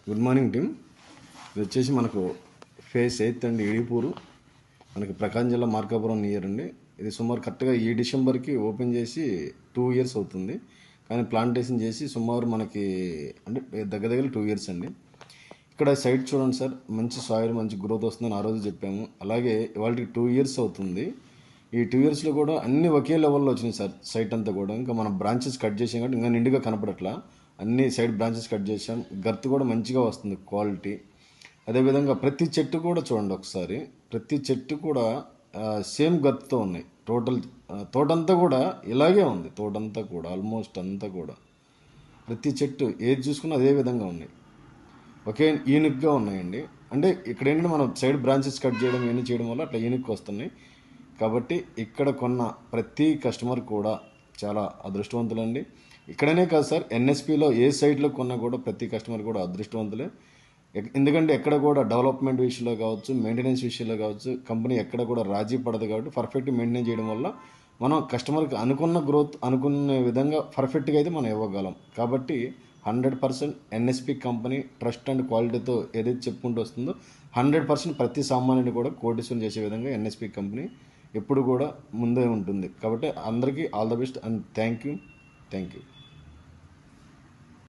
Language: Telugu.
Good morning team. ఇది వచ్చేసి మనకు ఫేజ్ 8 అండి, ఈడిపూరు, మనకి ప్రకాశం జిల్లా మార్కాపురం నియర్ అండి. ఇది సుమారు కరెక్ట్గా ఈ డిసెంబర్కి ఓపెన్ చేసి 2 years అవుతుంది. కానీ ప్లాంటేషన్ చేసి సుమారు మనకి అంటే దగ్గర 2 years అండి. ఇక్కడ సైట్ చూడండి సార్, మంచి సాయిల్ మంచి గ్రోత్ వస్తుందని ఆ రోజు చెప్పాము. అలాగే ఇవాళకి 2 years అవుతుంది. ఈ 2 yearsలో కూడా అన్ని ఒకే లెవెల్లో వచ్చినాయి సార్. సైట్ అంతా కూడా ఇంకా మనం బ్రాంచెస్ కట్ చేసాం కాబట్టి ఇంకా నిండుగా కనపడట్లా. అన్ని సైడ్ బ్రాంచెస్ కట్ చేసాం. గర్త్ కూడా మంచిగా వస్తుంది, క్వాలిటీ. అదేవిధంగా ప్రతి చెట్టు కూడా చూడండి ఒకసారి, ప్రతి చెట్టు కూడా సేమ్ గర్త్తో ఉన్నాయి. టోటల్ తోటంతా కూడా ఇలాగే ఉంది. తోటంతా కూడా ఆల్మోస్ట్ అంతా కూడా ప్రతి చెట్టు ఏది చూసుకున్నా అదే విధంగా ఉన్నాయి, ఒకే యూనిక్గా ఉన్నాయండి. అంటే ఇక్కడ ఏంటంటే మనం సైడ్ బ్రాంచెస్ కట్ చేయడం ఇవన్నీ చేయడం వల్ల అట్లా యూనిక్ వస్తున్నాయి. కాబట్టి ఇక్కడ కొన్న ప్రతి కస్టమర్ కూడా చాలా అదృష్టవంతులండి. ఇక్కడనే కాదు సార్, ఎన్ఎస్పిలో ఏ సైట్లో కొన్నా కూడా ప్రతి కస్టమర్ కూడా అదృష్టవంతులే. ఎందుకంటే ఎక్కడ కూడా డెవలప్మెంట్ విషయంలో కావచ్చు, మెయింటెనెన్స్ విషయంలో కావచ్చు, కంపెనీ ఎక్కడ కూడా రాజీ పడదు. కాబట్టి పర్ఫెక్ట్ మెయింటైన్ చేయడం వల్ల మనం కస్టమర్కి అనుకున్న గ్రోత్ అనుకునే విధంగా పర్ఫెక్ట్గా అయితే మనం ఇవ్వగలం. కాబట్టి 100% ఎన్ఎస్పి కంపెనీ ట్రస్ట్ అండ్ క్వాలిటీతో ఏదైతే చెప్పుకుంటూ వస్తుందో 100% ప్రతి సామాన్యుని కూడా కోటీశ్వరం చేసే విధంగా ఎన్ఎస్పి కంపెనీ ఎప్పుడు కూడా ముందే ఉంటుంది. కాబట్టి అందరికీ all the best and thank you.